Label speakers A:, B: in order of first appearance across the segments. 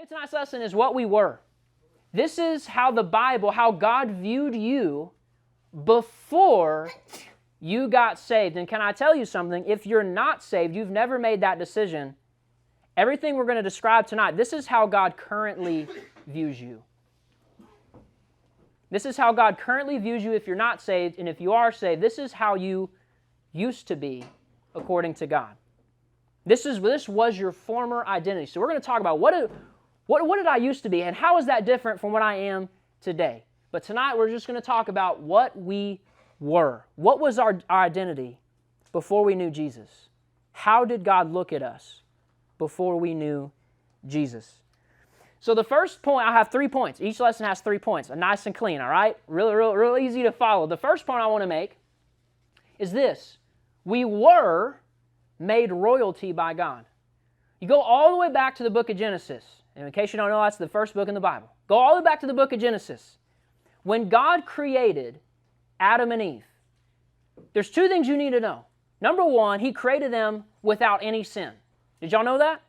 A: Tonight's lesson is what we were. This is how the Bible, how God viewed you before you got saved. And can I tell you something? If you're not saved, you've never made that decision, everything we're going to describe tonight, this is how God currently views you. This is how God currently views you if you're not saved, and if you are saved, this is how you used to be according to God. This was your former identity. So we're going to talk about what did I used to be, and how is that different from what I am today? But tonight we're just going to talk about what we were. What was our identity before we knew Jesus? How did God look at us before we knew Jesus? So the first point, I have 3 points. Each lesson has 3 points, nice and clean, all right? Real easy to follow. The first point I want to make is this. We were made royalty by God. You go all the way back to the book of Genesis. And in case you don't know, that's the first book in the Bible. Go all the way back to the book of Genesis. When God created Adam and Eve, there's 2 things you need to know. Number 1, He created them without any sin. Did y'all know that?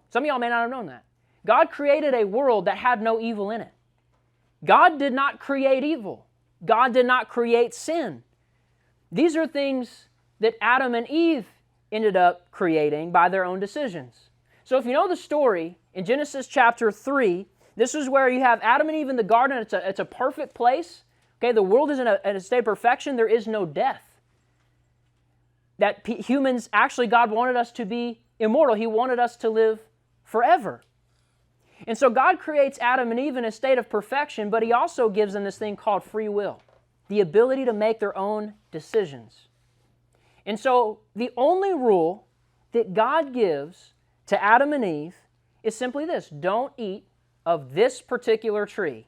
A: Some of y'all may not have known that. God created a world that had no evil in it. God did not create evil. God did not create sin. These are things that Adam and Eve ended up creating by their own decisions. So if you know the story, in Genesis chapter 3, this is where you have Adam and Eve in the garden. It's a perfect place. Okay, the world is in a state of perfection. There is no death. That humans, actually God wanted us to be immortal. He wanted us to live forever. And so God creates Adam and Eve in a state of perfection, but He also gives them this thing called free will, the ability to make their own decisions. And so the only rule that God gives to Adam and Eve is simply this: don't eat of this particular tree.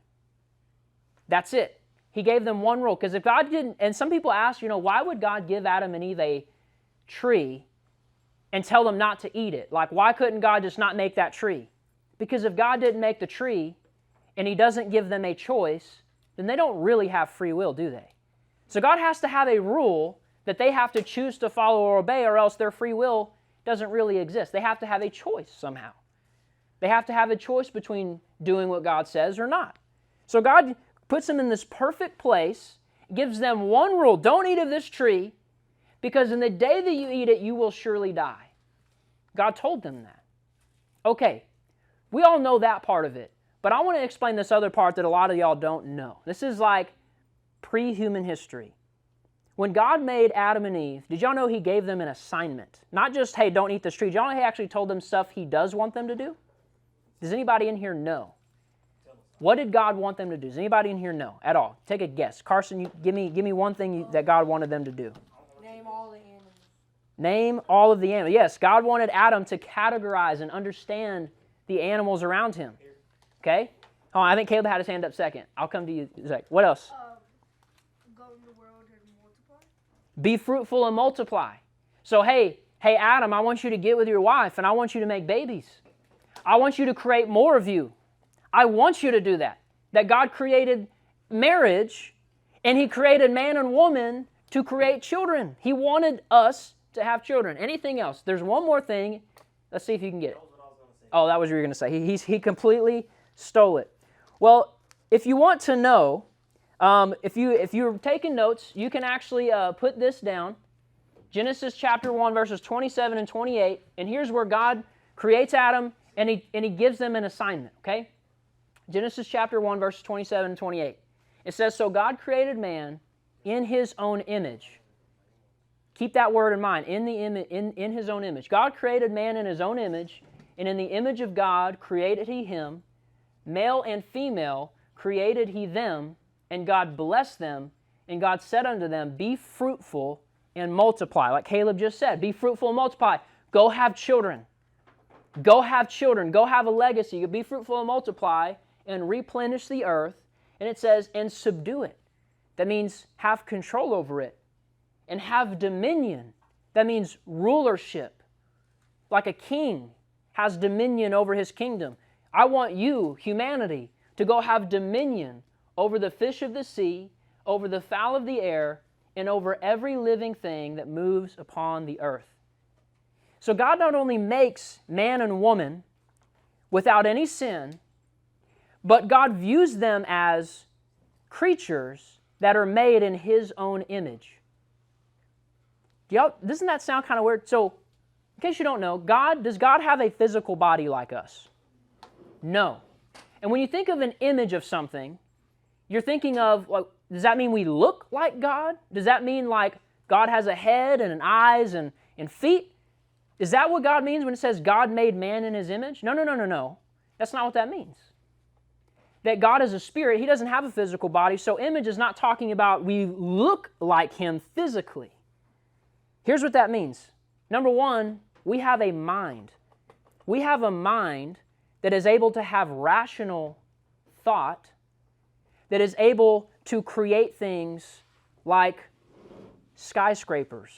A: That's it. He gave them one rule, because if God didn't, and some people ask, why would God give Adam and Eve a tree and tell them not to eat it? Like, why couldn't God just not make that tree? Because if God didn't make the tree and He doesn't give them a choice, then they don't really have free will, do they? So God has to have a rule that they have to choose to follow or obey, or else their free will doesn't really exist. They have to have a choice somehow. They have to have a choice between doing what God says or not. So God puts them in this perfect place, gives them one rule: don't eat of this tree, because in the day that you eat it, you will surely die. God told them that. Okay, we all know that part of it, but I want to explain this other part that a lot of y'all don't know. This is like pre-human history. When God made Adam and Eve, did y'all know He gave them an assignment? Not just, hey, don't eat this tree. Did y'all know He actually told them stuff He does want them to do? Does anybody in here know? What did God want them to do? Does anybody in here know at all? Take a guess. Carson, give me one thing that God wanted them to do.
B: Name all the animals.
A: Name all of the animals. Yes, God wanted Adam to categorize and understand the animals around him. Okay? Oh, I think Caleb had his hand up second. I'll come to you, Zach. What else?
B: Go in the world and multiply.
A: Be fruitful and multiply. So, hey, Adam, I want you to get with your wife, and I want you to make babies. I want you to create more of you. I want you to do that. That God created marriage, and He created man and woman to create children. He wanted us to have children. Anything else? There's one more thing. Let's see if you can get it. Oh, that was what you were going to say. He completely stole it. Well, if you want to know, if you're taking notes, you can actually put this down. Genesis chapter 1, verses 27 and 28. And here's where God creates Adam, and He gives them an assignment, okay? Genesis chapter 1, verses 27 and 28. It says, so God created man in His own image. Keep that word in mind, in His own image. God created man in His own image, and in the image of God created He him. Male and female created He them, and God blessed them, and God said unto them, be fruitful and multiply. Like Caleb just said, be fruitful and multiply. Go have children. Go have children. Go have a legacy. Be fruitful and multiply and replenish the earth. And it says, and subdue it. That means have control over it. And have dominion. That means rulership. Like a king has dominion over his kingdom. I want you, humanity, to go have dominion over the fish of the sea, over the fowl of the air, and over every living thing that moves upon the earth. So God not only makes man and woman without any sin, but God views them as creatures that are made in His own image. Doesn't that sound kind of weird? So, in case you don't know, does God have a physical body like us? No. And when you think of an image of something, you're thinking of, like, does that mean we look like God? Does that mean like God has a head and eyes and feet? Is that what God means when it says God made man in His image? No. That's not what that means. That God is a spirit, He doesn't have a physical body, so image is not talking about we look like Him physically. Here's what that means. Number one, we have a mind. We have a mind that is able to have rational thought, that is able to create things like skyscrapers.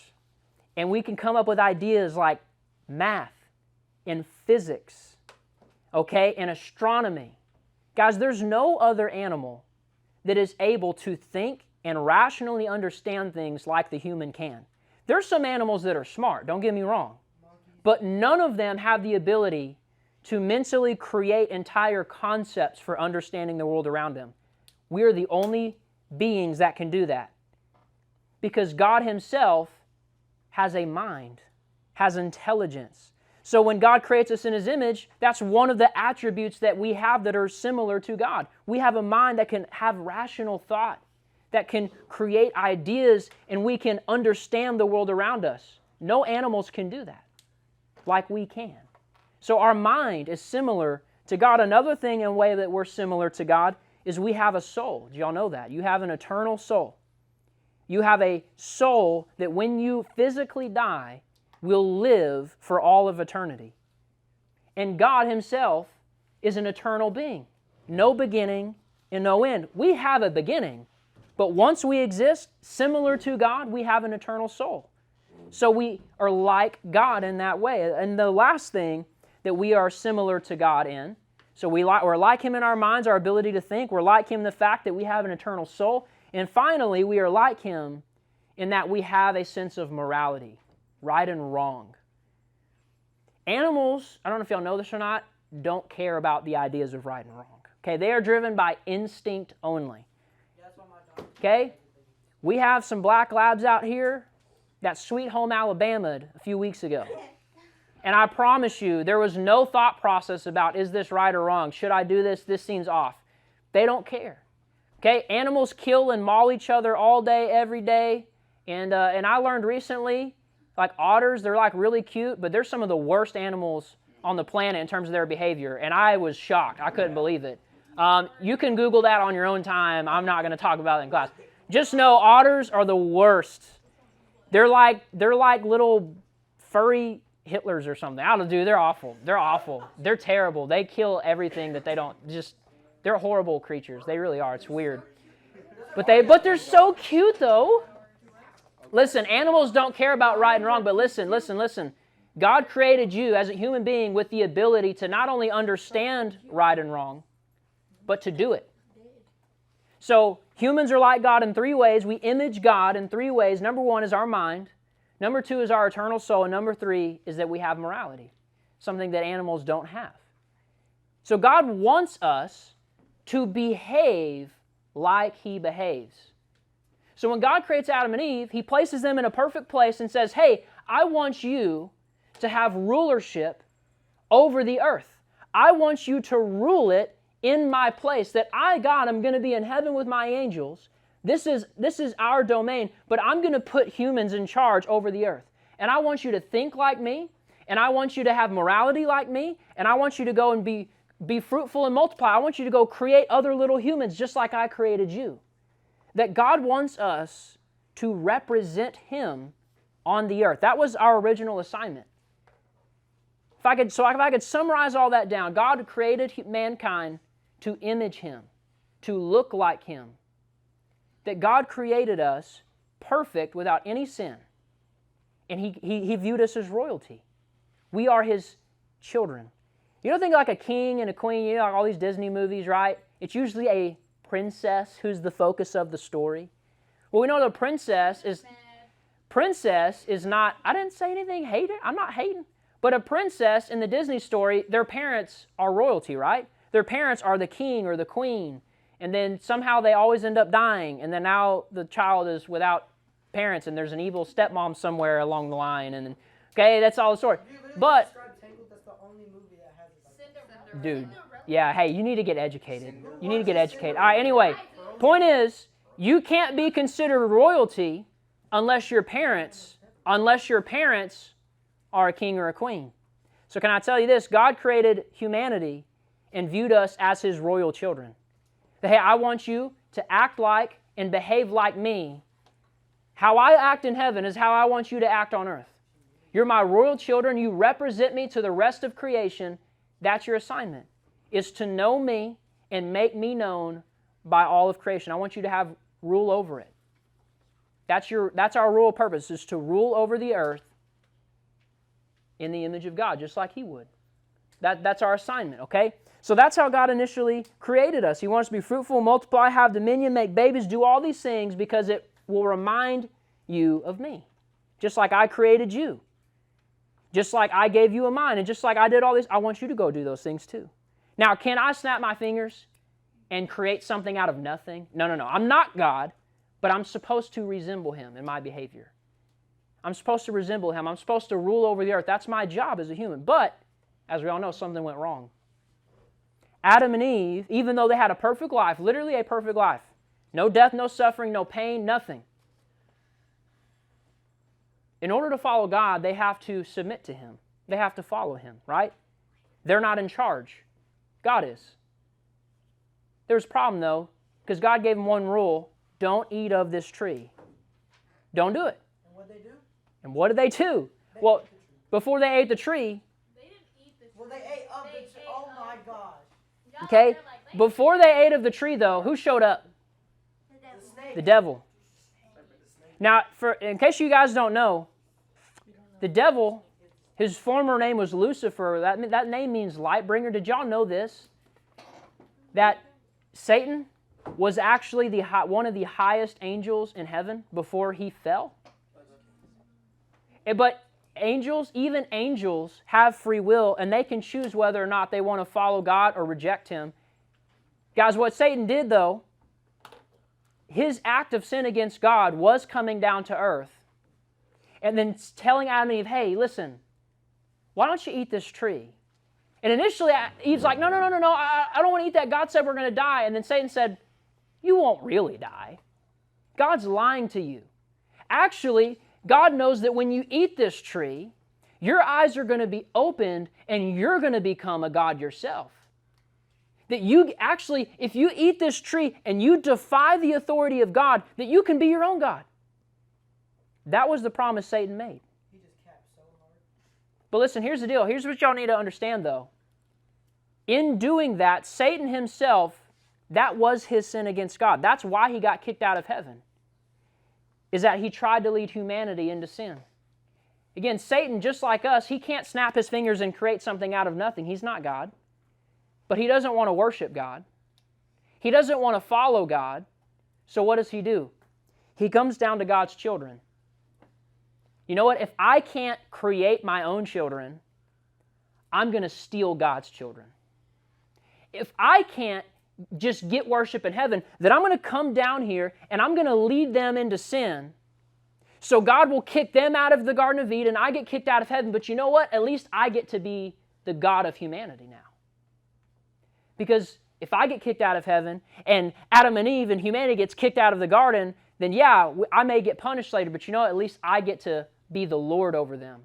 A: And we can come up with ideas like math and physics, okay, and astronomy. Guys, there's no other animal that is able to think and rationally understand things like the human can. There's some animals that are smart, don't get me wrong, but none of them have the ability to mentally create entire concepts for understanding the world around them. We are the only beings that can do that because God Himself has a mind, has intelligence. So when God creates us in His image, that's one of the attributes that we have that are similar to God. We have a mind that can have rational thought, that can create ideas, and we can understand the world around us. No animals can do that like we can. So our mind is similar to God. Another thing in a way that we're similar to God is we have a soul. Do y'all know that? You have an eternal soul. You have a soul that when you physically die, will live for all of eternity. And God Himself is an eternal being. No beginning and no end. We have a beginning, but once we exist, similar to God, we have an eternal soul. So we are like God in that way. And the last thing that we are similar to God in, so we're like Him in our minds, our ability to think. We're like Him in the fact that we have an eternal soul. And finally, we are like Him in that we have a sense of morality, right and wrong. Animals, I don't know if y'all know this or not, don't care about the ideas of right and wrong. Okay, they are driven by instinct only. Okay, we have some black labs out here that Sweet Home Alabama a few weeks ago. And I promise you, there was no thought process about, is this right or wrong? Should I do this? This seems off. They don't care. Okay, animals kill and maul each other all day, every day. And I learned recently, like otters, they're like really cute, but they're some of the worst animals on the planet in terms of their behavior. And I was shocked. I couldn't believe it. You can Google that on your own time. I'm not going to talk about it in class. Just know otters are the worst. They're like little furry Hitlers or something. I don't know, dude, they're awful. They're awful. They're terrible. They kill everything that they don't, they're horrible creatures. They really are. It's weird. But they're so cute though. Listen, animals don't care about right and wrong, but listen. God created you as a human being with the ability to not only understand right and wrong, but to do it. So humans are like God in three ways. We image God in three ways. Number one is our mind. Number two is our eternal soul. And number three is that we have morality, something that animals don't have. So God wants us to behave like He behaves. So when God creates Adam and Eve, He places them in a perfect place and says, hey, I want you to have rulership over the earth. I want you to rule it in my place, that I, God, am going to be in heaven with my angels. This is our domain, but I'm going to put humans in charge over the earth. And I want you to think like me, and I want you to have morality like me, and I want you to go and be fruitful and multiply. I want you to go create other little humans just like I created you. That God wants us to represent Him on the earth. That was our original assignment. If I could summarize all that down, God created mankind to image Him, to look like Him. That God created us perfect without any sin. And He viewed us as royalty. We are His children. You don't think like a king and a queen, you know, like all these Disney movies, right? It's usually a princess who's the focus of the story. Well, we know the princess is princess is not, I didn't say anything hated. I'm not hating. But a princess in the Disney story, their parents are royalty, right? Their parents are the king or the queen. And then somehow they always end up dying. And then now the child is without parents and there's an evil stepmom somewhere along the line. And okay, that's all the story. But, dude, yeah, hey, you need to get educated. You need to get educated. All right, anyway, point is, you can't be considered royalty unless your parents are a king or a queen. So can I tell you this? God created humanity and viewed us as His royal children. That, hey, I want you to act like and behave like me. How I act in heaven is how I want you to act on earth. You're my royal children. You represent me to the rest of creation. That's your assignment, is to know me and make me known by all of creation. I want you to have rule over it. That's our royal purpose, is to rule over the earth in the image of God, just like He would. That's our assignment, okay? So that's how God initially created us. He wants us to be fruitful, multiply, have dominion, make babies, do all these things because it will remind you of me. Just like I created you. Just like I gave you a mind. And just like I did all this, I want you to go do those things too. Now, can I snap my fingers and create something out of nothing? No. I'm not God, but I'm supposed to resemble Him in my behavior. I'm supposed to resemble Him. I'm supposed to rule over the earth. That's my job as a human. But, as we all know, something went wrong. Adam and Eve, even though they had a perfect life, literally a perfect life, no death, no suffering, no pain, nothing. In order to follow God, they have to submit to Him. They have to follow Him, right? They're not in charge. God is. There's a problem, though, because God gave them one rule: don't eat of this tree. Don't do it.
C: And what did they do?
A: And what did they do? Well, before they ate the tree,
C: They didn't eat the tree. Well, they ate of the tree. Oh my gosh.
A: okay, before they ate of the tree, though, who showed up?
C: The snake.
A: The devil. Now, in case you guys don't know, the devil, his former name was Lucifer. That name means light bringer. Did y'all know this? That Satan was actually one of the highest angels in heaven before he fell. But even angels have free will, and they can choose whether or not they want to follow God or reject Him. Guys, what Satan did, though, his act of sin against God was coming down to earth and then telling Adam and Eve, hey, listen, why don't you eat this tree? And initially, Eve's like, no, I don't want to eat that. God said we're going to die. And then Satan said, you won't really die. God's lying to you. Actually, God knows that when you eat this tree, your eyes are going to be opened and you're going to become a God yourself. That you actually, if you eat this tree and you defy the authority of God, that you can be your own God. That was the promise Satan made.
C: He just capped so hard.
A: But listen, here's the deal. Here's what y'all need to understand, though. In doing that, Satan himself, that was his sin against God. That's why he got kicked out of heaven, is that he tried to lead humanity into sin. Again, Satan, just like us, he can't snap his fingers and create something out of nothing. He's not God. But he doesn't want to worship God. He doesn't want to follow God. So what does he do? He comes down to God's children. You know what? If I can't create my own children, I'm going to steal God's children. If I can't just get worship in heaven, then I'm going to come down here and I'm going to lead them into sin. So God will kick them out of the Garden of Eden. I get kicked out of heaven. But you know what? At least I get to be the God of humanity now. Because if I get kicked out of heaven and Adam and Eve and humanity gets kicked out of the garden, then yeah, I may get punished later, but you know, at least I get to be the Lord over them.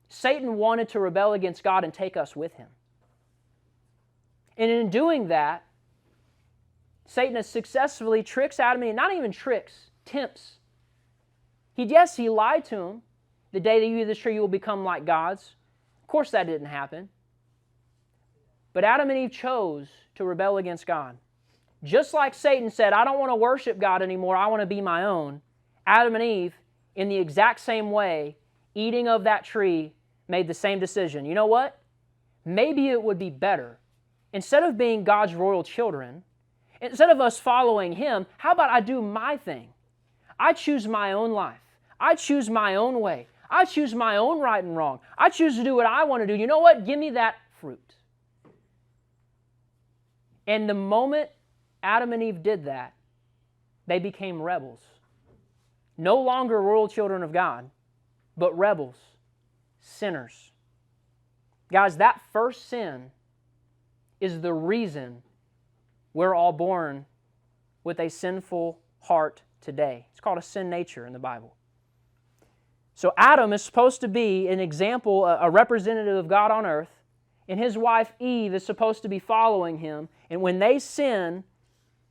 A: Satan wanted to rebel against God and take us with him. And in doing that, Satan has successfully tricks Adam and Eve, not even tricks, tempts. He lied to him. The day that you eat this tree, you will become like gods. Of course that didn't happen. But Adam and Eve chose to rebel against God. Just like Satan said, I don't want to worship God anymore, I want to be my own. Adam and Eve, in the exact same way, eating of that tree, made the same decision. You know what? Maybe it would be better. Instead of being God's royal children, instead of us following Him, how about I do my thing? I choose my own life. I choose my own way. I choose my own right and wrong. I choose to do what I want to do. You know what? Give me that fruit. And the moment Adam and Eve did that, they became rebels. No longer royal children of God, but rebels, sinners. Guys, that first sin is the reason we're all born with a sinful heart today. It's called a sin nature in the Bible. So Adam is supposed to be an example, a representative of God on earth, and his wife Eve is supposed to be following him. And when they sin,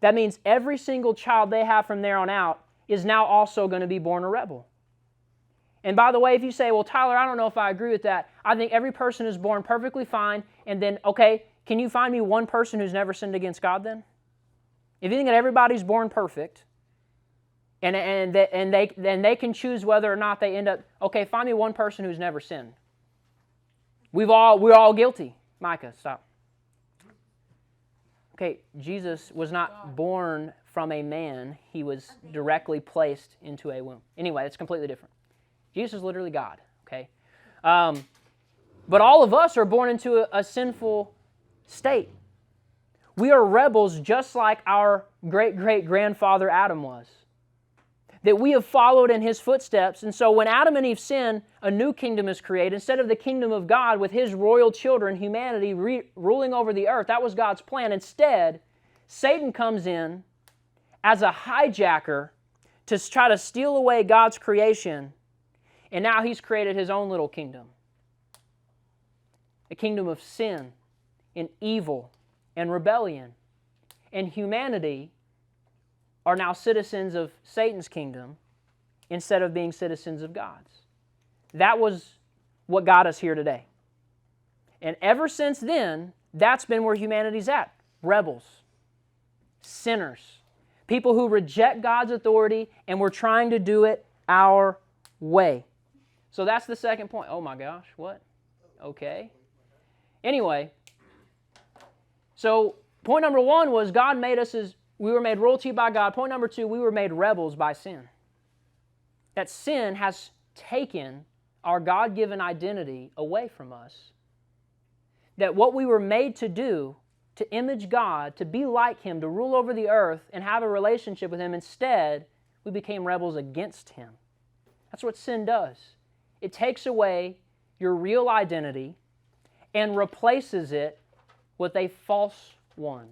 A: that means every single child they have from there on out is now also going to be born a rebel. And by the way, if you say, well, Tyler, I don't know if I agree with that. I think every person is born perfectly fine. And then, okay, can you find me one person who's never sinned against God then? If you think that everybody's born perfect, and they can choose whether or not they end up, okay, find me one person who's never sinned. We're all guilty. Micah, stop. Okay, Jesus was not born from a man. He was directly placed into a womb. Anyway, it's completely different. Jesus is literally God, okay? But all of us are born into a sinful state. We are rebels just like our great-great-grandfather Adam was. That we have followed in his footsteps. And so when Adam and Eve sin, a new kingdom is created. Instead of the kingdom of God with his royal children, humanity, ruling over the earth, that was God's plan. Instead, Satan comes in as a hijacker to try to steal away God's creation. And now he's created his own little kingdom. A kingdom of sin and evil and rebellion. And humanity are now citizens of Satan's kingdom instead of being citizens of God's. That was what got us here today. And ever since then, that's been where humanity's at. Rebels. Sinners. People who reject God's authority and we're trying to do it our way. So that's the second point. Oh my gosh, what? Okay. Anyway, so point number one was God made us as, we were made royalty by God. Point number two, we were made rebels by sin. That sin has taken our God-given identity away from us. That what we were made to do, to image God, to be like Him, to rule over the earth and have a relationship with Him, instead, we became rebels against Him. That's what sin does. It takes away your real identity and replaces it with a false one.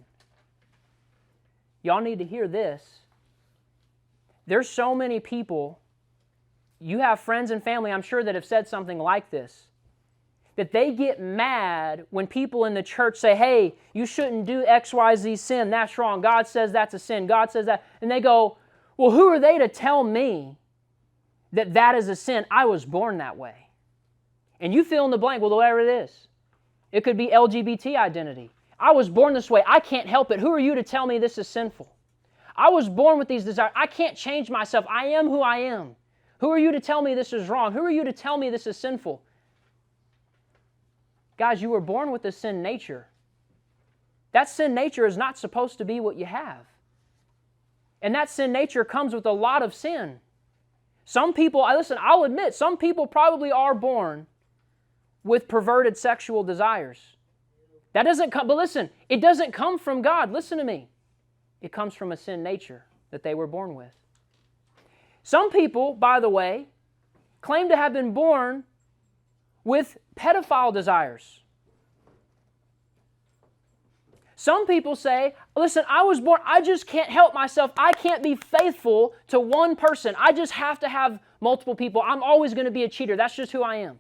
A: Y'all need to hear this. There's so many people, you have friends and family, I'm sure, that have said something like this. That they get mad when people in the church say, hey, you shouldn't do X, Y, Z sin. That's wrong. God says that's a sin. God says that. And they go, well, who are they to tell me that that is a sin? I was born that way. And you fill in the blank with whatever it is. It could be LGBT identity. I was born this way. I can't help it. Who are you to tell me this is sinful? I was born with these desires. I can't change myself. I am who I am. Who are you to tell me this is wrong? Who are you to tell me this is sinful? Guys, you were born with a sin nature. That sin nature is not supposed to be what you have. And that sin nature comes with a lot of sin. Some people, listen, I'll admit, some people probably are born with perverted sexual desires. That doesn't come, but listen, it doesn't come from God. Listen to me. It comes from a sin nature that they were born with. Some people, by the way, claim to have been born with pedophile desires. Some people say, listen, I was born, I just can't help myself. I can't be faithful to one person. I just have to have multiple people. I'm always going to be a cheater. That's just who I am.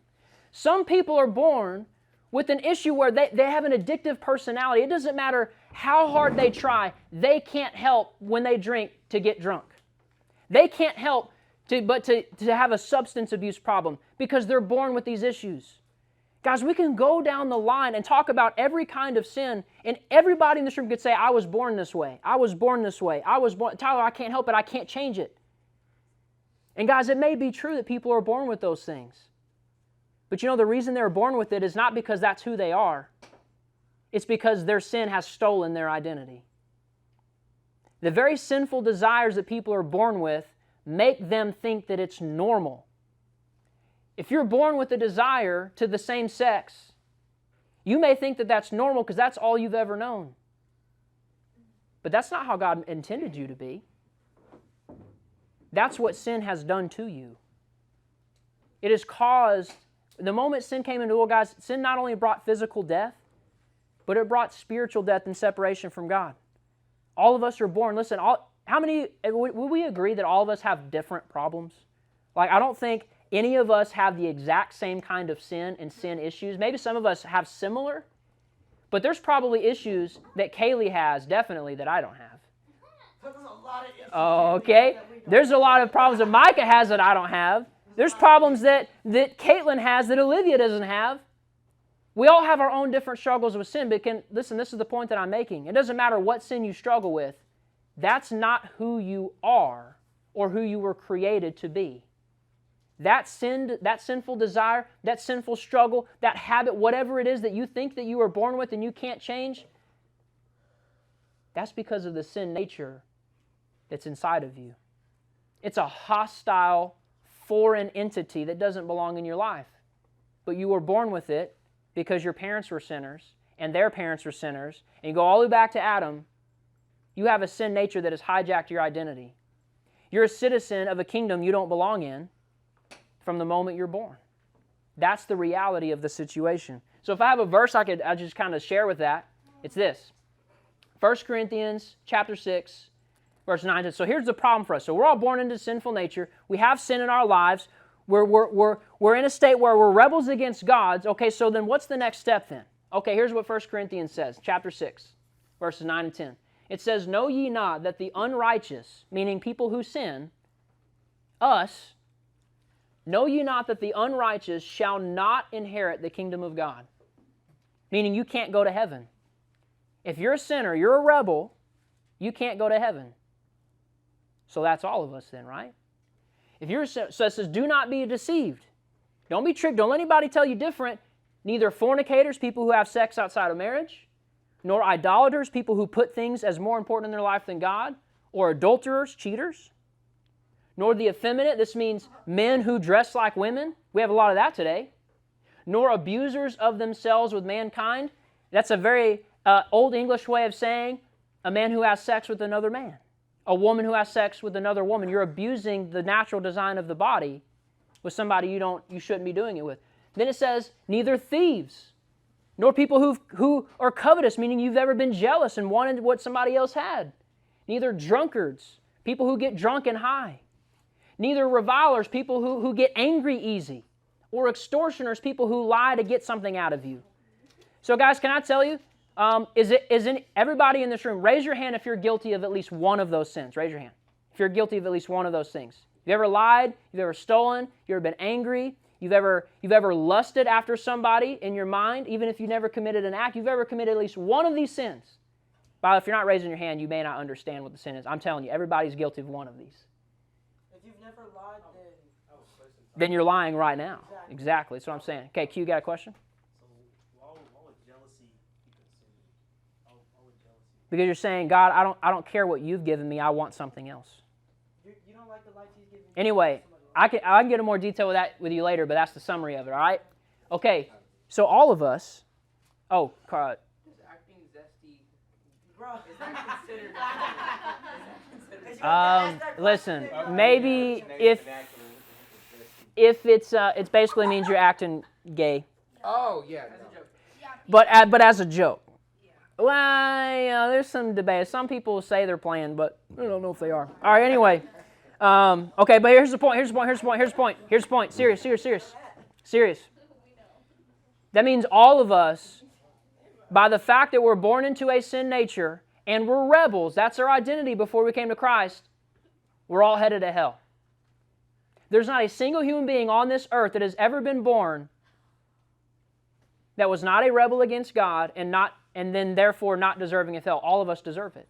A: Some people are born with an issue where they have an addictive personality. It doesn't matter how hard they try, they can't help when they drink to get drunk. They can't help but to have a substance abuse problem because they're born with these issues. Guys, we can go down the line and talk about every kind of sin, and everybody in this room could say, I was born this way. I was born this way. I was born, Tyler, I can't help it. I can't change it. And guys, it may be true that people are born with those things. But you know, the reason they're born with it is not because that's who they are. It's because their sin has stolen their identity. The very sinful desires that people are born with make them think that it's normal. If you're born with a desire to the same sex, you may think that that's normal because that's all you've ever known. But that's not how God intended you to be. That's what sin has done to you. It has caused, the moment sin came into the world, guys, sin not only brought physical death, but it brought spiritual death and separation from God. All of us are born, listen, would we agree that all of us have different problems? Like, I don't think any of us have the exact same kind of sin and sin issues. Maybe some of us have similar, but there's probably issues that Kaylee has, definitely, that I don't have.
C: There's a lot of issues.
A: Oh, okay. There's a lot of problems that Micah has that I don't have. There's problems that Caitlin has that Olivia doesn't have. We all have our own different struggles with sin, but listen, this is the point that I'm making. It doesn't matter what sin you struggle with. That's not who you are or who you were created to be. That sinful desire, that sinful struggle, that habit, whatever it is that you think that you were born with and you can't change, that's because of the sin nature that's inside of you. It's a hostile, foreign entity that doesn't belong in your life. But you were born with it because your parents were sinners and their parents were sinners, and you go all the way back to Adam. You have a sin nature that has hijacked your identity. You're a citizen of a kingdom you don't belong in from the moment you're born. That's the reality of the situation. So if I have a verse I just kind of share with that, it's this. 1 Corinthians chapter 6, verse 9. So here's the problem for us. So we're all born into sinful nature. We have sin in our lives. We're in a state where we're rebels against God. Okay, so then what's the next step then? Okay, here's what 1 Corinthians says, chapter 6, verses 9 and 10. It says, "Know ye not that the unrighteous," meaning people who sin, us, "know ye not that the unrighteous shall not inherit the kingdom of God?" Meaning you can't go to heaven. If you're a sinner, you're a rebel, you can't go to heaven. So that's all of us then, right? So it says, "Do not be deceived." Don't be tricked. Don't let anybody tell you different. Neither fornicators, people who have sex outside of marriage, nor idolaters, people who put things as more important in their life than God, or adulterers, cheaters, nor the effeminate, this means men who dress like women. We have a lot of that today. Nor abusers of themselves with mankind. That's a very old English way of saying a man who has sex with another man. A woman who has sex with another woman. You're abusing the natural design of the body with somebody you shouldn't be doing it with. Then it says, neither thieves, nor people who are covetous, meaning you've ever been jealous and wanted what somebody else had. Neither drunkards, people who get drunk and high. Neither revilers, people who get angry easy. Or extortioners, people who lie to get something out of you. So guys, can I tell you, everybody in this room, raise your hand if you're guilty of at least one of those sins. Raise your hand. If you're guilty of at least one of those things. You've ever lied, you've ever stolen, you've ever been angry, you've ever lusted after somebody in your mind, even if you never committed an act, you've ever committed at least one of these sins. But if you're not raising your hand, you may not understand what the sin is. I'm telling you, everybody's guilty of one of these.
C: If you've never lied,
A: Then you're lying right now. Exactly. That's what I'm saying. Okay, Q, you got a question?
D: So why would jealousy be considered? Why would jealousy?
A: Because you're saying, God, I don't care what you've given me. I want something else.
C: you don't like the life he's giving you.
A: Anyway, I can get into more detail with you later, but that's the summary of it, all right? Okay, so all of us... Oh, Carl.
E: Is acting zesty,
C: Bro.
E: is that considered?
A: Listen, maybe if it basically means you're acting gay,
E: Oh, yeah.
A: but as a joke. Well, there's some debate. Some people say they're playing, but I don't know if they are. All right, anyway. Okay, but here's the point. Serious. That means all of us, by the fact that we're born into a sin nature and we're rebels, that's our identity before we came to Christ, we're all headed to hell. There's not a single human being on this earth that has ever been born that was not a rebel against God and then therefore not deserving of hell. All of us deserve it.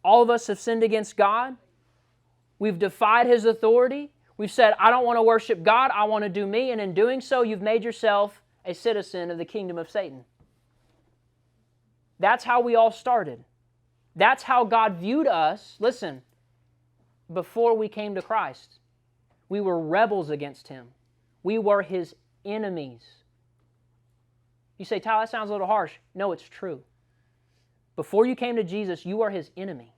A: All of us have sinned against God. We've defied His authority. We've said, I don't want to worship God, I want to do me. And in doing so, you've made yourself a citizen of the kingdom of Satan. That's how we all started. That's how God viewed us. Listen, before we came to Christ. We were rebels against Him. We were His enemies. You say, Tyler, that sounds a little harsh. No, it's true. Before you came to Jesus, you were His enemy.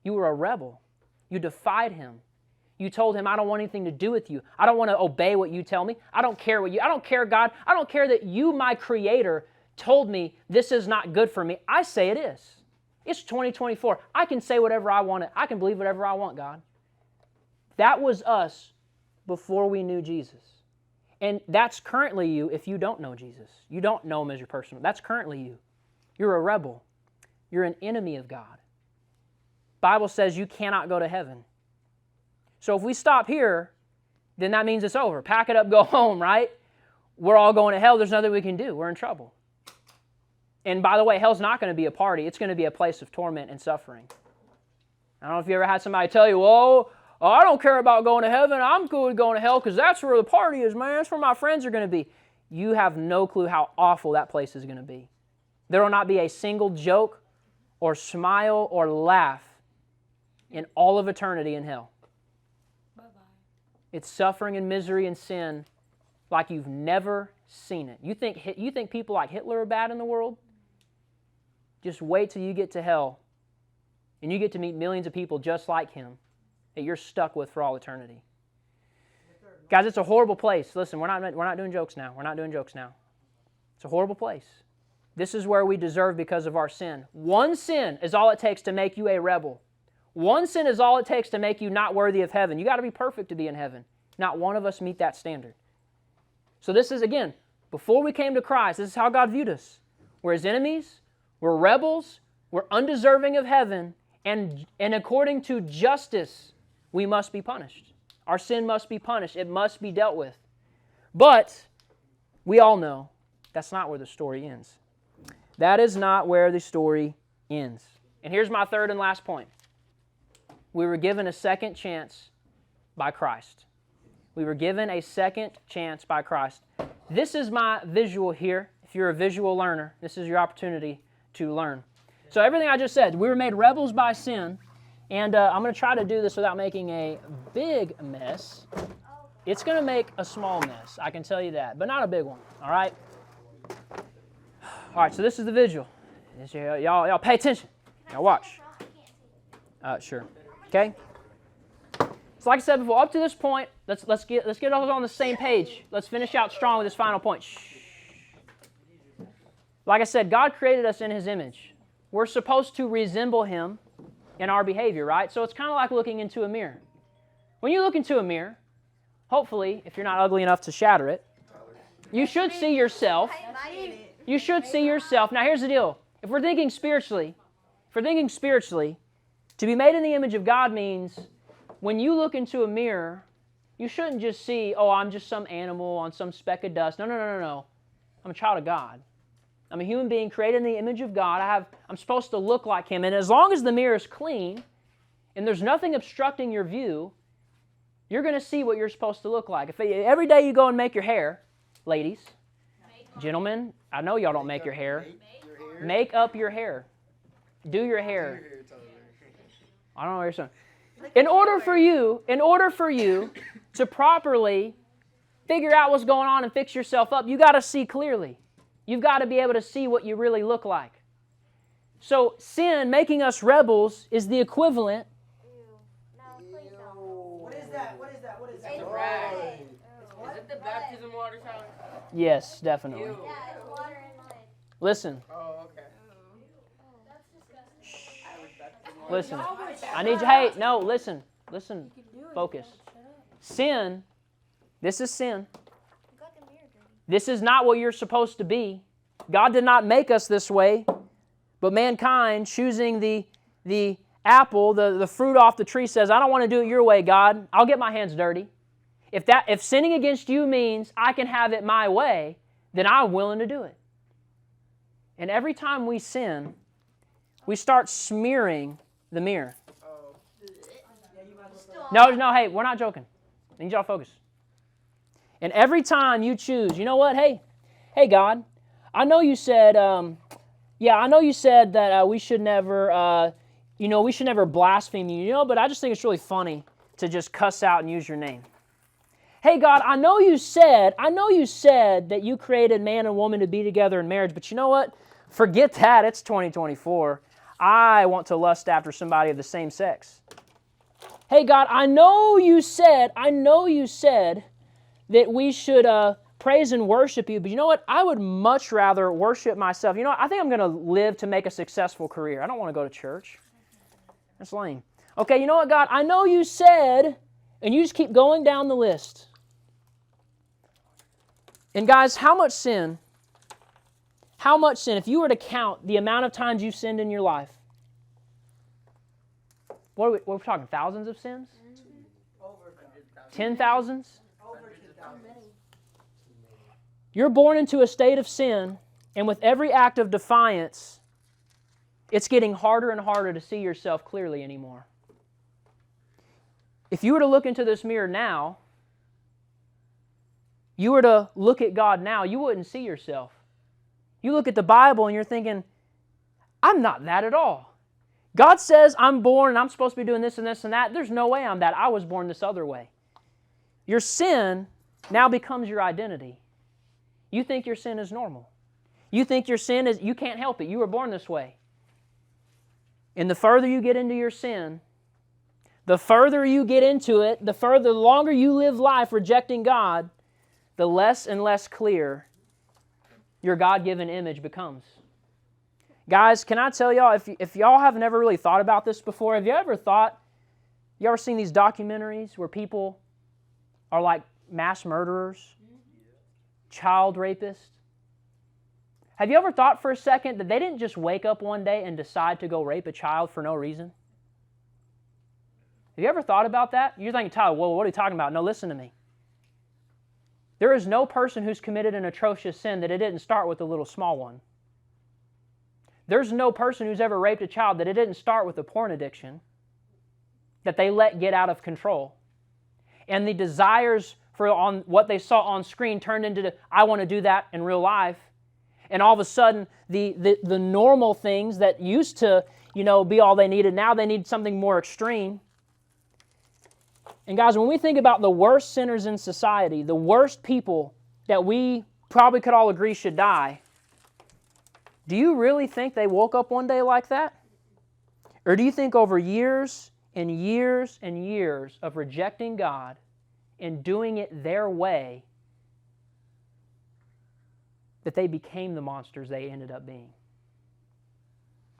A: You were a rebel. You defied Him. You told Him, I don't want anything to do with you. I don't want to obey what you tell me. I don't care I don't care, God. I don't care that you, my Creator, told me this is not good for me. I say it is. It's 2024. I can say whatever I want. I can believe whatever I want, God. That was us before we knew Jesus. And that's currently you if you don't know Jesus. You don't know Him as your personal. That's currently you. You're a rebel. You're an enemy of God. Bible says you cannot go to heaven. So if we stop here, then that means it's over. Pack it up, go home, right? We're all going to hell. There's nothing we can do. We're in trouble. And by the way, hell's not going to be a party. It's going to be a place of torment and suffering. I don't know if you ever had somebody tell you, oh, I don't care about going to heaven. I'm good with going to hell because that's where the party is, man. That's where my friends are going to be. You have no clue how awful that place is going to be. There will not be a single joke or smile or laugh in all of eternity in hell.
B: Bye-bye.
A: It's suffering and misery and sin like you've never seen it. You think people like Hitler are bad in the world? Just wait till you get to hell and you get to meet millions of people just like him that you're stuck with for all eternity. Guys, it's a horrible place. Listen, we're not doing jokes now. We're not doing jokes now. It's a horrible place. This is where we deserve because of our sin. One sin is all it takes to make you a rebel. One sin is all it takes to make you not worthy of heaven. You got to be perfect to be in heaven. Not one of us meet that standard. So this is, again, before we came to Christ, this is how God viewed us. We're His enemies. We're rebels. We're undeserving of heaven. And according to justice, we must be punished. Our sin must be punished. It must be dealt with. But we all know that's not where the story ends. That is not where the story ends. And here's my third and last point. We were given a second chance by Christ. We were given a second chance by Christ. This is my visual here. If you're a visual learner, this is your opportunity to learn. So everything I just said, we were made rebels by sin, and I'm going to try to do this without making a big mess. It's going to make a small mess, I can tell you that, but not a big one, all right? All right, so this is the visual. Y'all pay attention. Now watch. Sure. Okay? So like I said before, up to this point, let's get all on the same page. Let's finish out strong with this final point. Shh. Like I said, God created us in His image. We're supposed to resemble Him in our behavior, right? So it's kind of like looking into a mirror. When you look into a mirror, hopefully, if you're not ugly enough to shatter it, you should see yourself. You should see yourself. Now here's the deal. If we're thinking spiritually, to be made in the image of God means when you look into a mirror, you shouldn't just see, oh, I'm just some animal on some speck of dust. No. I'm a child of God. I'm a human being created in the image of God. I'm supposed to look like Him. And as long as the mirror is clean and there's nothing obstructing your view, you're going to see what you're supposed to look like. If every day you go and make your hair, ladies, gentlemen, I know y'all don't make your hair. Make up your hair. Do your hair. I don't know what you're saying. In order for you to properly figure out what's going on and fix yourself up, you got to see clearly. You've got to be able to see what you really look like. So sin, making us rebels, is the equivalent.
C: What is that?
E: It's rag. Is it the baptism water challenge?
A: Yes, definitely.
E: Ew.
B: Yeah, it's water and mud.
A: Listen.
E: Oh, okay.
A: Listen. I need you. Hey, no, listen. Listen. Focus. Sin. This is sin. This is not what you're supposed to be. God did not make us this way, but mankind choosing the apple, the fruit off the tree says, I don't want to do it your way, God. I'll get my hands dirty. If sinning against you means I can have it my way, then I'm willing to do it. And every time we sin, we start smearing the mirror. No, hey, we're not joking. I need y'all to focus. And every time you choose, you know what? Hey, God, I know you said, that we should never we should never blaspheme you, but I just think it's really funny to just cuss out and use your name. Hey, God, I know you said that you created man and woman to be together in marriage, but you know what? Forget that. It's 2024. I want to lust after somebody of the same sex. Hey, God, I know you said that we should praise and worship you, but you know what? I would much rather worship myself. I think I'm going to live to make a successful career. I don't want to go to church. That's lame. Okay, you know what, God? I know you said, and you just keep going down the list. And guys, how much sin, if you were to count the amount of times you've sinned in your life, what are we talking, thousands of sins?
C: Over
A: 10,000s?
C: over 2,000.
A: You're born into a state of sin, and with every act of defiance, it's getting harder and harder to see yourself clearly anymore. If you were to look into this mirror now, you were to look at God now, you wouldn't see yourself. You look at the Bible and you're thinking, I'm not that at all. God says I'm born and I'm supposed to be doing this and this and that. There's no way I'm that. I was born this other way. Your sin now becomes your identity. You think your sin is normal. You think your sin is, you can't help it. You were born this way. And the further you get into your sin, the further you get into it, the longer you live life rejecting God, the less and less clear your God-given image becomes. Guys, can I tell y'all, if y'all have never really thought about this before, have you ever seen these documentaries where people are like mass murderers, child rapists? Have you ever thought for a second that they didn't just wake up one day and decide to go rape a child for no reason? Have you ever thought about that? You're thinking, Tyler, well, what are you talking about? No, listen to me. There is no person who's committed an atrocious sin that it didn't start with a little small one. There's no person who's ever raped a child that it didn't start with a porn addiction that they let get out of control. And the desires for on what they saw on screen turned into, I want to do that in real life. And all of a sudden, the normal things that used to, be all they needed, now they need something more extreme. And guys, when we think about the worst sinners in society, the worst people that we probably could all agree should die, do you really think they woke up one day like that? Or do you think over years and years and years of rejecting God and doing it their way, that they became the monsters they ended up being?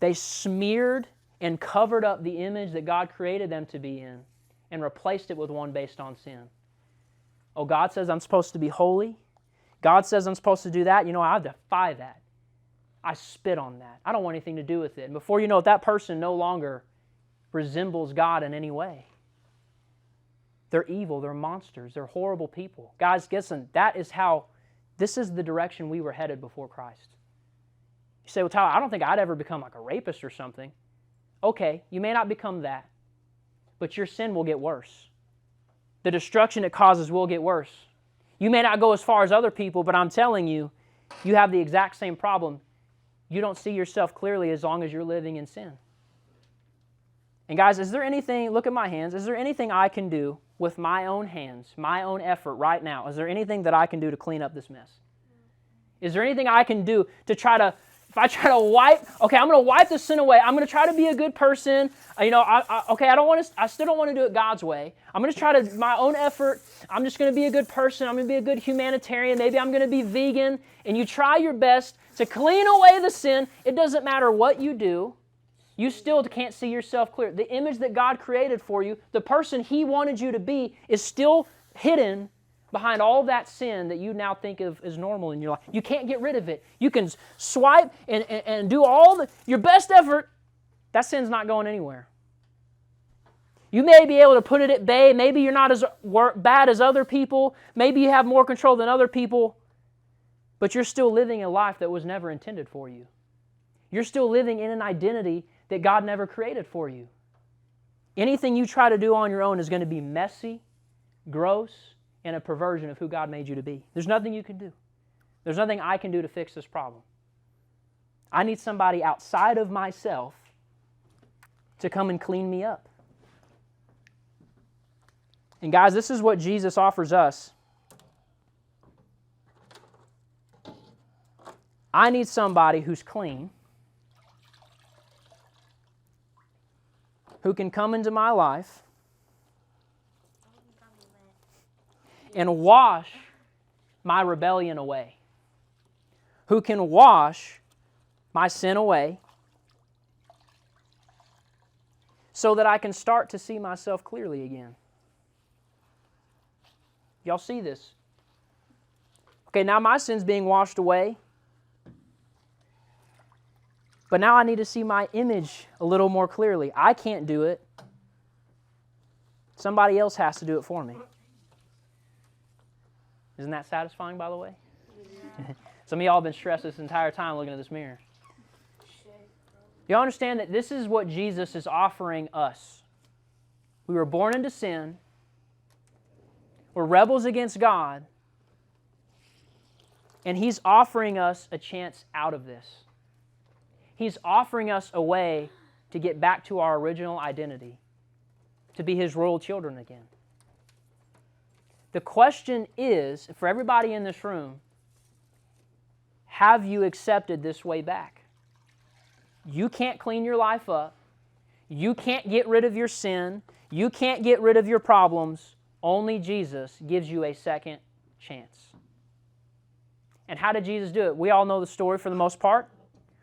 A: They smeared and covered up the image that God created them to be in and replaced it with one based on sin. Oh, God says I'm supposed to be holy. God says I'm supposed to do that. I defy that. I spit on that. I don't want anything to do with it. And before you know it, that person no longer resembles God in any way. They're evil. They're monsters. They're horrible people. Guys, listen, this is the direction we were headed before Christ. You say, well, Tyler, I don't think I'd ever become like a rapist or something. Okay, you may not become that, but your sin will get worse. The destruction it causes will get worse. You may not go as far as other people, but I'm telling you, you have the exact same problem. You don't see yourself clearly as long as you're living in sin. And guys, is there anything, look at my hands, is there anything I can do with my own hands, my own effort right now? Is there anything that I can do to clean up this mess? Is there anything I can do to try to, if I try to I'm going to wipe this sin away. I'm going to try to be a good person. I still don't want to do it God's way. I'm going to try to, my own effort, I'm just going to be a good person. I'm going to be a good humanitarian. Maybe I'm going to be vegan. And you try your best to clean away the sin. It doesn't matter what you do. You still can't see yourself clear. The image that God created for you, the person He wanted you to be, is still hidden behind all that sin that you now think of as normal in your life. You can't get rid of it. You can swipe and do your best effort. That sin's not going anywhere. You may be able to put it at bay. Maybe you're not as bad as other people. Maybe you have more control than other people. But you're still living a life that was never intended for you. You're still living in an identity that God never created for you. Anything you try to do on your own is going to be messy, gross, and a perversion of who God made you to be. There's nothing you can do. There's nothing I can do to fix this problem. I need somebody outside of myself to come and clean me up. And guys, this is what Jesus offers us. I need somebody who's clean, who can come into my life and wash my rebellion away, who can wash my sin away so that I can start to see myself clearly again. Y'all see this? Okay, now my sin's being washed away, but now I need to see my image a little more clearly. I can't do it. Somebody else has to do it for me. Isn't that satisfying, by the way? Yeah. Some of y'all have been stressed this entire time looking at this mirror. You understand that this is what Jesus is offering us. We were born into sin. We're rebels against God. And He's offering us a chance out of this. He's offering us a way to get back to our original identity, to be His royal children again. The question is, for everybody in this room, have you accepted this way back? You can't clean your life up. You can't get rid of your sin. You can't get rid of your problems. Only Jesus gives you a second chance. And how did Jesus do it? We all know the story for the most part.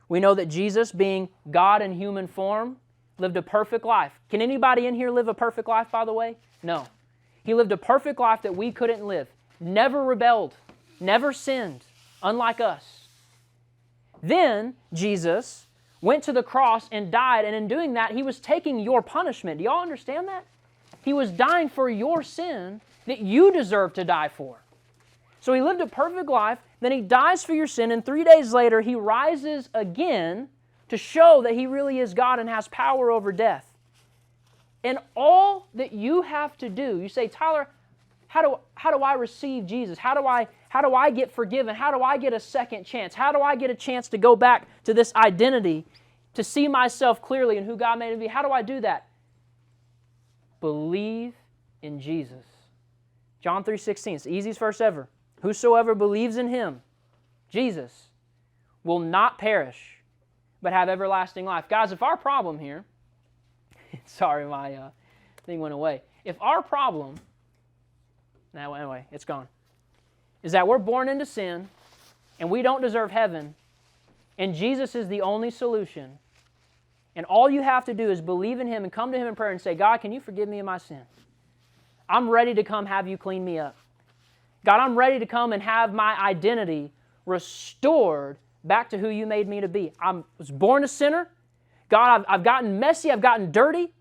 A: We know that Jesus, being God in human form, lived a perfect life. Can anybody in here live a perfect life, by the way? No. He lived a perfect life that we couldn't live. Never rebelled. Never sinned. Unlike us. Then Jesus went to the cross and died, and in doing that, He was taking your punishment. Do y'all understand that? He was dying for your sin that you deserve to die for. So He lived a perfect life, then He dies for your sin, and 3 days later He rises again to show that He really is God and has power over death. And all that you have to do, you say, Tyler, how do I receive Jesus? How do I get forgiven? How do I get a second chance? How do I get a chance to go back to this identity, to see myself clearly and who God made me be? How do I do that? Believe in Jesus. John 3:16, it's the easiest verse ever. Whosoever believes in Him, Jesus, will not perish, but have everlasting life. Guys, if our problem here, sorry, my thing went away. If our problem, now anyway, it's gone, is that we're born into sin, and we don't deserve heaven, and Jesus is the only solution, and all you have to do is believe in Him and come to Him in prayer and say, God, can you forgive me of my sin? I'm ready to come have you clean me up. God, I'm ready to come and have my identity restored back to who you made me to be. I was born a sinner. God, I've gotten messy. I've gotten dirty.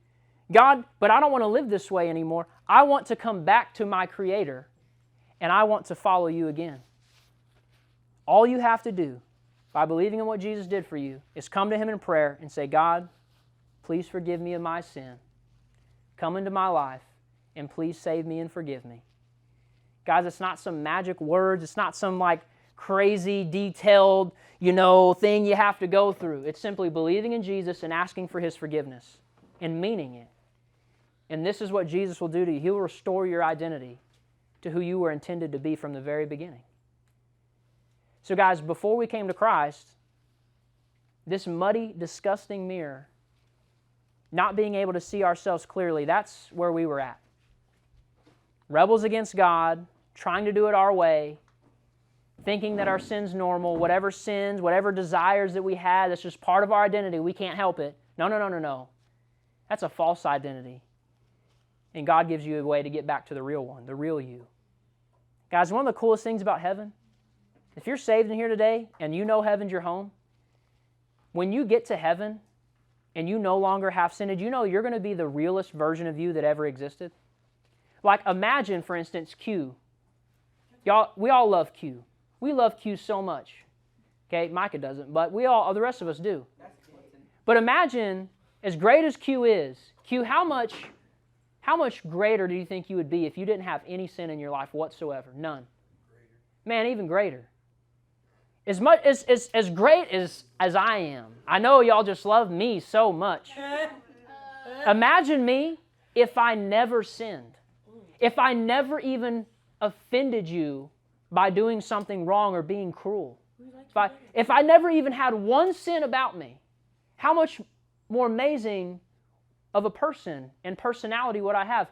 A: God, but I don't want to live this way anymore. I want to come back to my Creator, and I want to follow you again. All you have to do, by believing in what Jesus did for you, is come to Him in prayer and say, God, please forgive me of my sin. Come into my life, and please save me and forgive me. Guys, it's not some magic words. It's not some crazy, detailed, thing you have to go through. It's simply believing in Jesus and asking for His forgiveness and meaning it. And this is what Jesus will do to you. He will restore your identity to who you were intended to be from the very beginning. So guys, before we came to Christ, this muddy, disgusting mirror, not being able to see ourselves clearly, that's where we were at. Rebels against God, trying to do it our way, thinking that our sin's normal, whatever sins, whatever desires that we had, that's just part of our identity, we can't help it. No. That's a false identity. And God gives you a way to get back to the real one, the real you. Guys, one of the coolest things about heaven, if you're saved in here today and you know heaven's your home, when you get to heaven and you no longer have sin, did you know you're going to be the realest version of you that ever existed? Imagine, for instance, Q. Y'all, we all love Q. We love Q so much. Okay, Micah doesn't, but the rest of us do. But imagine, as great as Q is, Q, how much greater do you think you would be if you didn't have any sin in your life whatsoever? None. Man, even greater. As great as I am. I know y'all just love me so much. Imagine me if I never sinned. If I never even offended you by doing something wrong or being cruel. If I never even had one sin about me, how much more amazing of a person and personality would I have?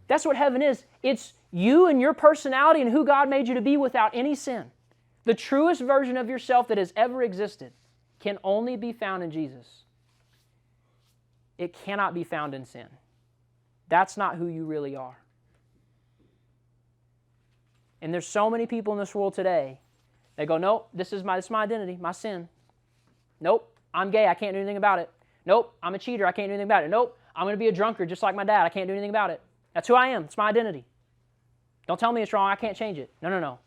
A: That's what heaven is. It's you and your personality and who God made you to be without any sin. The truest version of yourself that has ever existed can only be found in Jesus. It cannot be found in sin. That's not who you really are. And there's so many people in this world today that go, nope, this is my identity, my sin. Nope, I'm gay, I can't do anything about it. Nope, I'm a cheater, I can't do anything about it. Nope, I'm going to be a drunkard just like my dad, I can't do anything about it. That's who I am, it's my identity. Don't tell me it's wrong, I can't change it. No.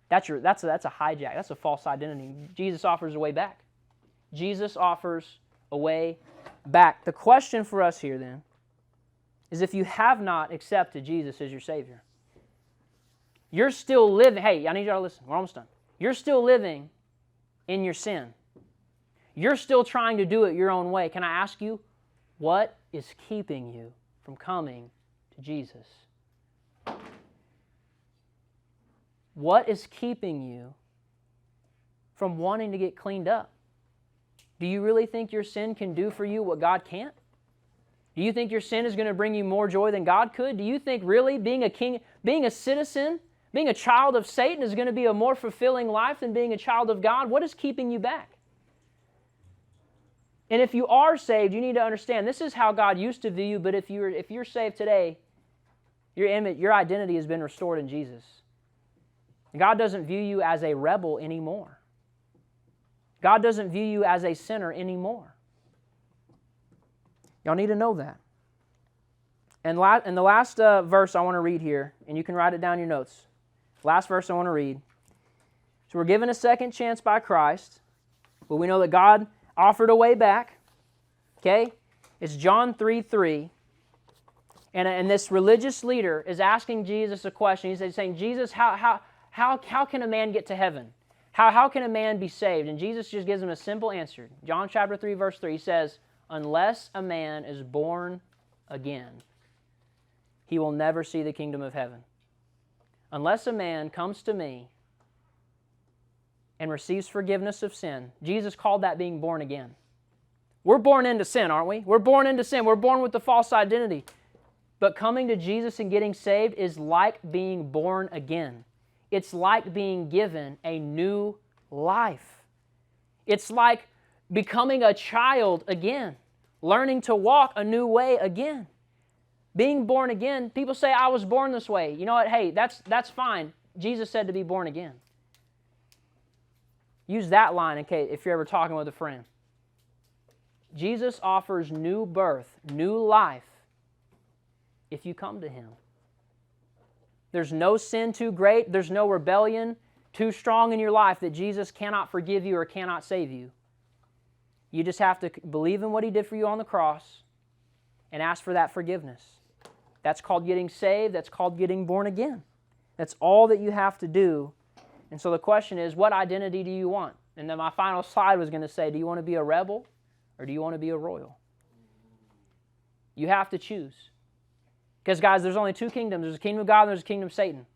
A: That's a hijack, that's a false identity. Jesus offers a way back. Jesus offers a way back. The question for us here then is if you have not accepted Jesus as your Savior, you're still living, hey, I need y'all to listen, we're almost done. You're still living in your sin. You're still trying to do it your own way. Can I ask you, what is keeping you from coming to Jesus? What is keeping you from wanting to get cleaned up? Do you really think your sin can do for you what God can't? Do you think your sin is going to bring you more joy than God could? Do you think really being a king, being a citizen, being a child of Satan is going to be a more fulfilling life than being a child of God? What is keeping you back? And if you are saved, you need to understand this is how God used to view you, but if you're saved today, your identity has been restored in Jesus. God doesn't view you as a rebel anymore. God doesn't view you as a sinner anymore. Y'all need to know that. And the last verse I want to read here, and you can write it down in your notes. Last verse I want to read. So we're given a second chance by Christ, but we know that God offered a way back. Okay? It's John 3:3. And this religious leader is asking Jesus a question. He's saying, Jesus, how can a man get to heaven? How can a man be saved? And Jesus just gives him a simple answer. John chapter 3, verse 3, he says, unless a man is born again, he will never see the kingdom of heaven. Unless a man comes to me and receives forgiveness of sin, Jesus called that being born again. We're born into sin, aren't we? We're born into sin. We're born with the false identity. But coming to Jesus and getting saved is like being born again. It's like being given a new life. It's like becoming a child again, learning to walk a new way again. Being born again, people say, I was born this way. You know what? Hey, that's fine. Jesus said to be born again. Use that line in case if you're ever talking with a friend. Jesus offers new birth, new life, if you come to Him. There's no sin too great, there's no rebellion too strong in your life that Jesus cannot forgive you or cannot save you. You just have to believe in what He did for you on the cross and ask for that forgiveness. That's called getting saved. That's called getting born again. That's all that you have to do. And so the question is, what identity do you want? And then my final slide was going to say, do you want to be a rebel or do you want to be a royal? You have to choose. Because guys, there's only two kingdoms. There's a kingdom of God and there's a kingdom of Satan.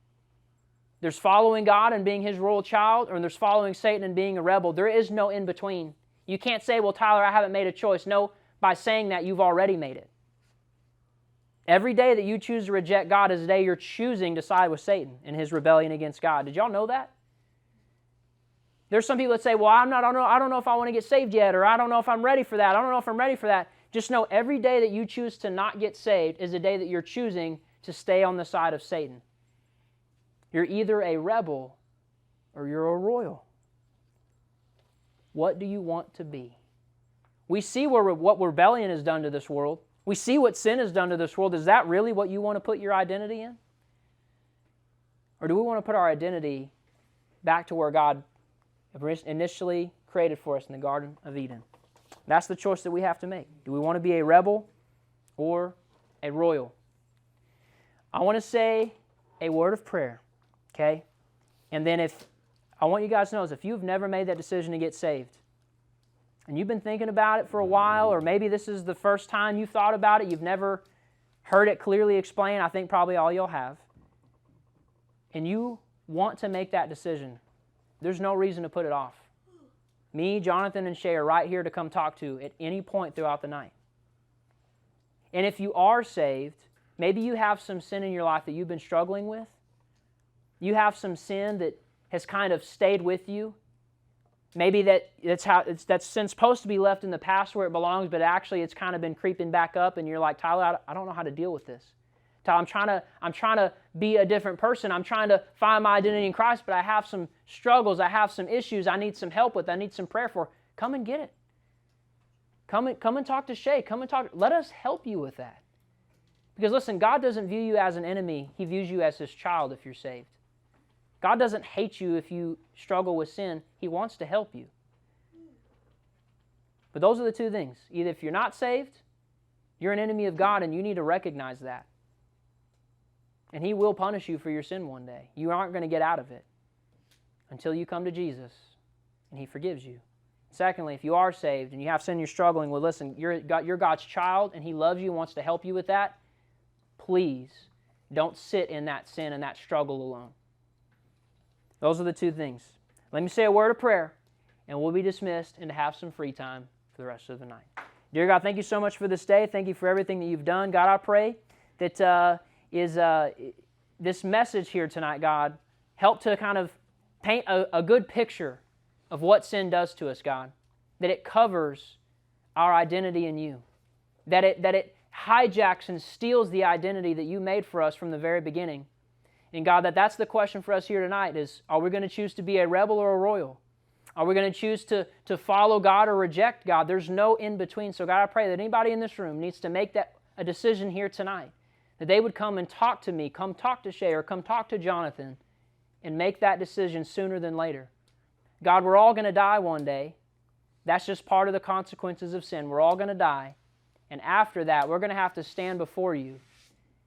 A: There's following God and being His royal child, or there's following Satan and being a rebel. There is no in between. You can't say, well, Tyler, I haven't made a choice. No, by saying that, you've already made it. Every day that you choose to reject God is a day you're choosing to side with Satan in his rebellion against God. Did y'all know that? There's some people that say, well, I don't know if I want to get saved yet, or I don't know if I'm ready for that. I don't know if I'm ready for that. Just know every day that you choose to not get saved is a day that you're choosing to stay on the side of Satan. You're either a rebel or you're a royal. What do you want to be? We see what rebellion has done to this world. We see what sin has done to this world. Is that really what you want to put your identity in? Or do we want to put our identity back to where God initially created for us in the Garden of Eden? That's the choice that we have to make. Do we want to be a rebel or a royal? I want to say a word of prayer, okay? And then I want you guys to know is if you've never made that decision to get saved, and you've been thinking about it for a while, or maybe this is the first time you've thought about it, you've never heard it clearly explained, I think probably all you'll have, and you want to make that decision, there's no reason to put it off. Me, Jonathan, and Shay are right here to come talk to at any point throughout the night. And if you are saved, maybe you have some sin in your life that you've been struggling with. You have some sin that has kind of stayed with you. Maybe that's sin's supposed to be left in the past where it belongs, but actually it's kind of been creeping back up, and you're like, Tyler, I don't know how to deal with this. Tyler, I'm trying to be a different person. I'm trying to find my identity in Christ, but I have some struggles. I have some issues I need some help with. I need some prayer for. Come and get it. Come and talk to Shay. Come and talk. Let us help you with that. Because listen, God doesn't view you as an enemy. He views you as His child if you're saved. God doesn't hate you if you struggle with sin. He wants to help you. But those are the two things. Either if you're not saved, you're an enemy of God, and you need to recognize that. And He will punish you for your sin one day. You aren't going to get out of it until you come to Jesus and He forgives you. Secondly, if you are saved and you have sin you're struggling with, listen, you're God's child and He loves you and wants to help you with that. Please don't sit in that sin and that struggle alone. Those are the two things. Let me say a word of prayer, and we'll be dismissed and to have some free time for the rest of the night. Dear God, thank you so much for this day. Thank you for everything that you've done. God, I pray that this message here tonight, God, help to kind of paint a good picture of what sin does to us, God. That it covers our identity in you. That it hijacks and steals the identity that you made for us from the very beginning. And God, that's the question for us here tonight is, are we going to choose to be a rebel or a royal? Are we going to choose to follow God or reject God? There's no in between. So God, I pray that anybody in this room needs to make a decision here tonight. That they would come and talk to me, come talk to Shay, or come talk to Jonathan, and make that decision sooner than later. God, we're all going to die one day. That's just part of the consequences of sin. We're all going to die. And after that, we're going to have to stand before you.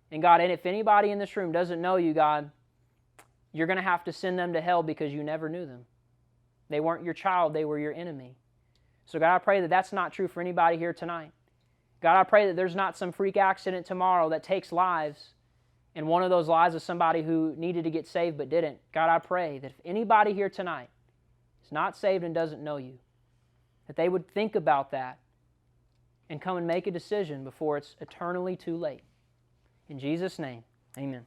A: And God, and if anybody in this room doesn't know you, God, you're going to have to send them to hell because you never knew them. They weren't your child, they were your enemy. So God, I pray that that's not true for anybody here tonight. God, I pray that there's not some freak accident tomorrow that takes lives, and one of those lives is somebody who needed to get saved but didn't. God, I pray that if anybody here tonight is not saved and doesn't know you, that they would think about that and come and make a decision before it's eternally too late. In Jesus' name, amen.